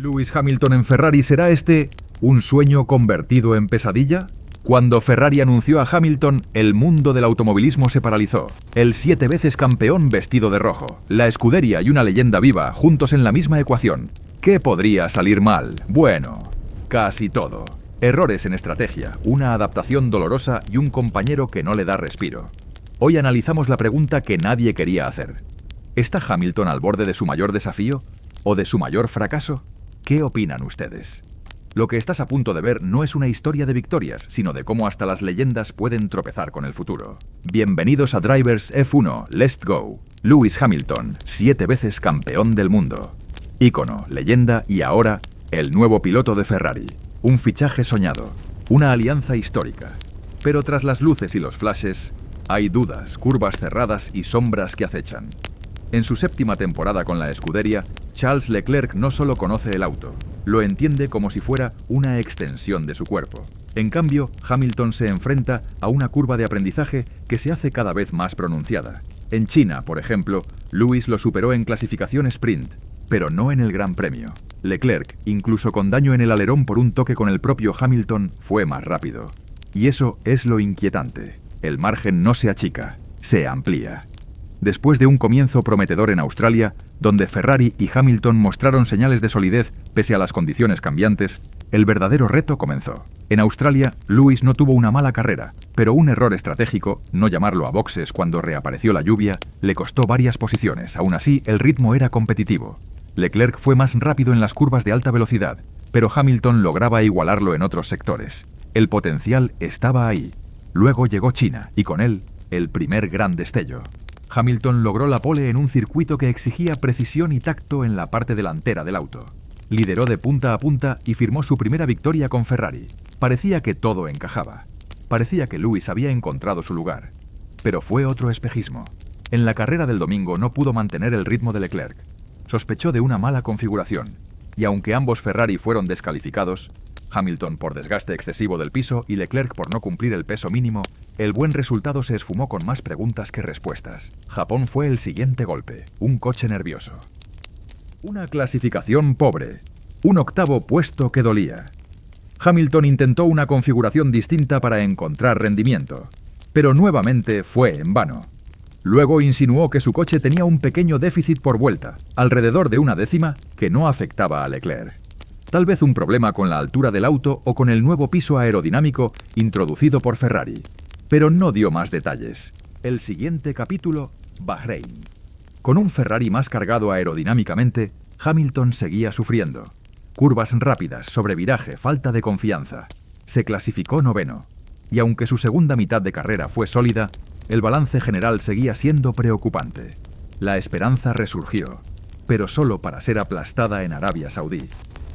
¿Lewis Hamilton en Ferrari será este un sueño convertido en pesadilla? Cuando Ferrari anunció a Hamilton, el mundo del automovilismo se paralizó. El 7 veces campeón vestido de rojo, la escudería y una leyenda viva juntos en la misma ecuación. ¿Qué podría salir mal? Bueno, casi todo. Errores en estrategia, una adaptación dolorosa y un compañero que no le da respiro. Hoy analizamos la pregunta que nadie quería hacer. ¿Está Hamilton al borde de su mayor desafío o de su mayor fracaso? ¿Qué opinan ustedes? Lo que estás a punto de ver no es una historia de victorias, sino de cómo hasta las leyendas pueden tropezar con el futuro. Bienvenidos a Drivers F1, Let's Go. Lewis Hamilton, 7 veces campeón del mundo. Ícono, leyenda y ahora, el nuevo piloto de Ferrari. Un fichaje soñado, una alianza histórica. Pero tras las luces y los flashes, hay dudas, curvas cerradas y sombras que acechan. En su 7ª temporada con la escudería, Charles Leclerc no solo conoce el auto, lo entiende como si fuera una extensión de su cuerpo. En cambio, Hamilton se enfrenta a una curva de aprendizaje que se hace cada vez más pronunciada. En China, por ejemplo, Lewis lo superó en clasificación sprint, pero no en el Gran Premio. Leclerc, incluso con daño en el alerón por un toque con el propio Hamilton, fue más rápido. Y eso es lo inquietante. El margen no se achica, se amplía. Después de un comienzo prometedor en Australia, donde Ferrari y Hamilton mostraron señales de solidez pese a las condiciones cambiantes, el verdadero reto comenzó. En Australia, Lewis no tuvo una mala carrera, pero un error estratégico, no llamarlo a boxes cuando reapareció la lluvia, le costó varias posiciones. Aún así, el ritmo era competitivo. Leclerc fue más rápido en las curvas de alta velocidad, pero Hamilton lograba igualarlo en otros sectores. El potencial estaba ahí. Luego llegó China, y con él, el primer gran destello. Hamilton logró la pole en un circuito que exigía precisión y tacto en la parte delantera del auto. Lideró de punta a punta y firmó su primera victoria con Ferrari. Parecía que todo encajaba. Parecía que Lewis había encontrado su lugar. Pero fue otro espejismo. En la carrera del domingo no pudo mantener el ritmo de Leclerc. Sospechó de una mala configuración. Y aunque ambos Ferrari fueron descalificados, Hamilton por desgaste excesivo del piso y Leclerc por no cumplir el peso mínimo, el buen resultado se esfumó con más preguntas que respuestas. Japón fue el siguiente golpe, un coche nervioso. Una clasificación pobre, un 8º puesto que dolía. Hamilton intentó una configuración distinta para encontrar rendimiento, pero nuevamente fue en vano. Luego insinuó que su coche tenía un pequeño déficit por vuelta, alrededor de una décima, que no afectaba a Leclerc. Tal vez un problema con la altura del auto o con el nuevo piso aerodinámico introducido por Ferrari. Pero no dio más detalles. El siguiente capítulo, Bahrein. Con un Ferrari más cargado aerodinámicamente, Hamilton seguía sufriendo. Curvas rápidas, sobreviraje, falta de confianza. Se clasificó 9º. Y aunque su segunda mitad de carrera fue sólida, el balance general seguía siendo preocupante. La esperanza resurgió, pero solo para ser aplastada en Arabia Saudí.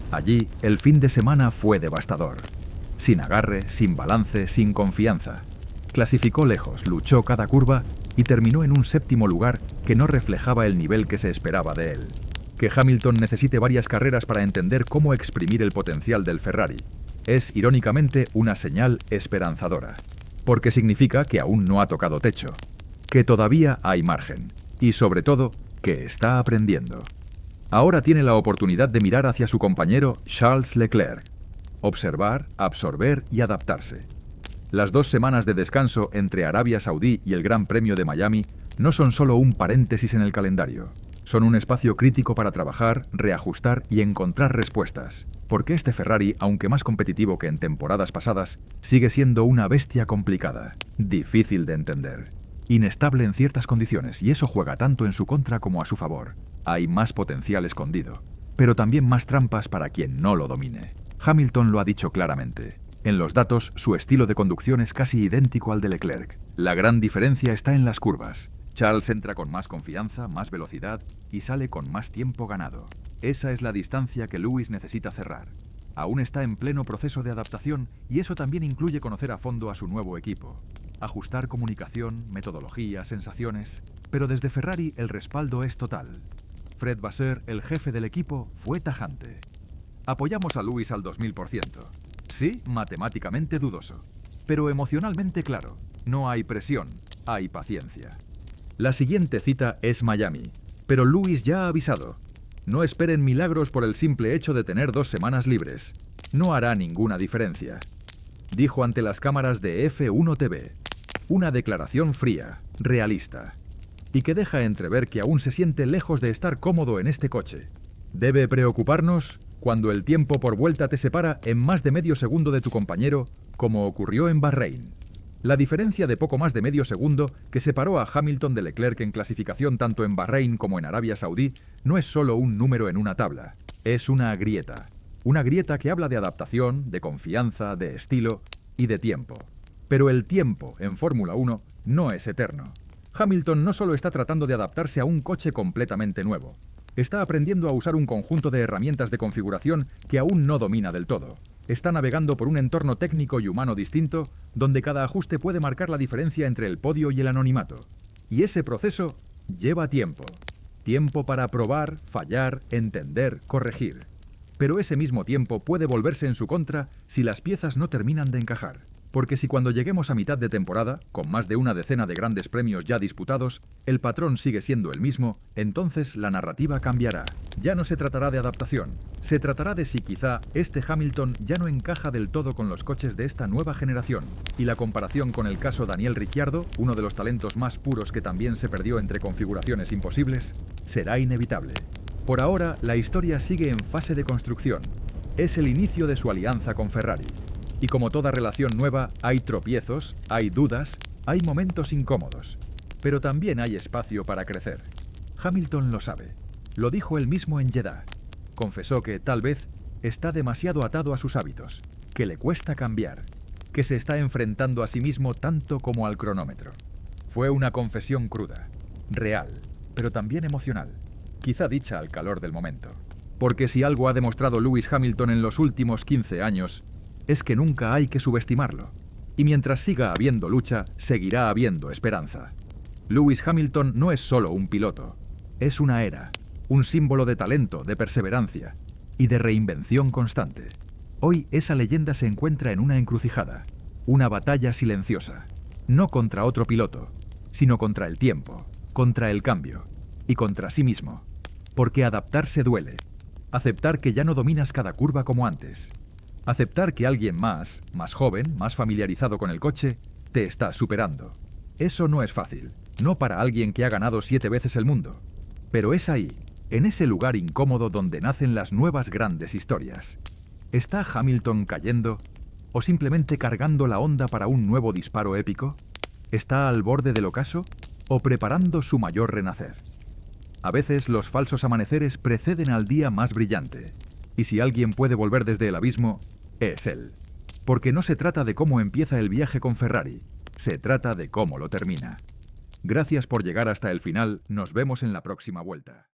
Allí, el fin de semana fue devastador. Sin agarre, sin balance, sin confianza. Clasificó lejos, luchó cada curva y terminó en un 7º lugar que no reflejaba el nivel que se esperaba de él. Que Hamilton necesite varias carreras para entender cómo exprimir el potencial del Ferrari es, irónicamente, una señal esperanzadora. Porque significa que aún no ha tocado techo, que todavía hay margen y, sobre todo, que está aprendiendo. Ahora tiene la oportunidad de mirar hacia su compañero Charles Leclerc. Observar, absorber y adaptarse. Las 2 semanas de descanso entre Arabia Saudí y el Gran Premio de Miami no son solo un paréntesis en el calendario. Son un espacio crítico para trabajar, reajustar y encontrar respuestas. Porque este Ferrari, aunque más competitivo que en temporadas pasadas, sigue siendo una bestia complicada, difícil de entender. Inestable en ciertas condiciones, y eso juega tanto en su contra como a su favor. Hay más potencial escondido, pero también más trampas para quien no lo domine. Hamilton lo ha dicho claramente. En los datos, su estilo de conducción es casi idéntico al de Leclerc. La gran diferencia está en las curvas. Charles entra con más confianza, más velocidad y sale con más tiempo ganado. Esa es la distancia que Lewis necesita cerrar. Aún está en pleno proceso de adaptación y eso también incluye conocer a fondo a su nuevo equipo. Ajustar comunicación, metodología, sensaciones. Pero desde Ferrari el respaldo es total. Fred Vasseur, el jefe del equipo, fue tajante. Apoyamos a Lewis al 2000%. Sí, matemáticamente dudoso. Pero emocionalmente claro. No hay presión, hay paciencia. La siguiente cita es Miami. Pero Lewis ya ha avisado. No esperen milagros por el simple hecho de tener 2 semanas libres. No hará ninguna diferencia. Dijo ante las cámaras de F1 TV. Una declaración fría, realista, y que deja entrever que aún se siente lejos de estar cómodo en este coche. Debe preocuparnos cuando el tiempo por vuelta te separa en más de medio segundo de tu compañero, como ocurrió en Bahrein. La diferencia de poco más de medio segundo que separó a Hamilton de Leclerc en clasificación tanto en Bahrein como en Arabia Saudí no es solo un número en una tabla, es una grieta. Una grieta que habla de adaptación, de confianza, de estilo y de tiempo. Pero el tiempo en Fórmula 1 no es eterno. Hamilton no solo está tratando de adaptarse a un coche completamente nuevo, está aprendiendo a usar un conjunto de herramientas de configuración que aún no domina del todo. Está navegando por un entorno técnico y humano distinto, donde cada ajuste puede marcar la diferencia entre el podio y el anonimato. Y ese proceso lleva tiempo. Tiempo para probar, fallar, entender, corregir. Pero ese mismo tiempo puede volverse en su contra si las piezas no terminan de encajar. Porque si cuando lleguemos a mitad de temporada, con más de una decena de grandes premios ya disputados, el patrón sigue siendo el mismo, entonces la narrativa cambiará. Ya no se tratará de adaptación, se tratará de si quizá este Hamilton ya no encaja del todo con los coches de esta nueva generación. Y la comparación con el caso Daniel Ricciardo, uno de los talentos más puros que también se perdió entre configuraciones imposibles, será inevitable. Por ahora, la historia sigue en fase de construcción. Es el inicio de su alianza con Ferrari. Y como toda relación nueva, hay tropiezos, hay dudas, hay momentos incómodos. Pero también hay espacio para crecer. Hamilton lo sabe. Lo dijo él mismo en Jeddah. Confesó que, tal vez, está demasiado atado a sus hábitos, que le cuesta cambiar, que se está enfrentando a sí mismo tanto como al cronómetro. Fue una confesión cruda, real, pero también emocional, quizá dicha al calor del momento. Porque si algo ha demostrado Lewis Hamilton en los últimos 15 años, es que nunca hay que subestimarlo. Y mientras siga habiendo lucha, seguirá habiendo esperanza. Lewis Hamilton no es solo un piloto, es una era, un símbolo de talento, de perseverancia y de reinvención constante. Hoy esa leyenda se encuentra en una encrucijada, una batalla silenciosa, no contra otro piloto, sino contra el tiempo, contra el cambio y contra sí mismo. Porque adaptarse duele, aceptar que ya no dominas cada curva como antes. Aceptar que alguien más joven, más familiarizado con el coche, te está superando. Eso no es fácil, no para alguien que ha ganado 7 veces el mundo. Pero es ahí, en ese lugar incómodo donde nacen las nuevas grandes historias. ¿Está Hamilton cayendo? ¿O simplemente cargando la onda para un nuevo disparo épico? ¿Está al borde del ocaso? ¿O preparando su mayor renacer? A veces los falsos amaneceres preceden al día más brillante. Y si alguien puede volver desde el abismo, es él. Porque no se trata de cómo empieza el viaje con Ferrari, se trata de cómo lo termina. Gracias por llegar hasta el final, nos vemos en la próxima vuelta.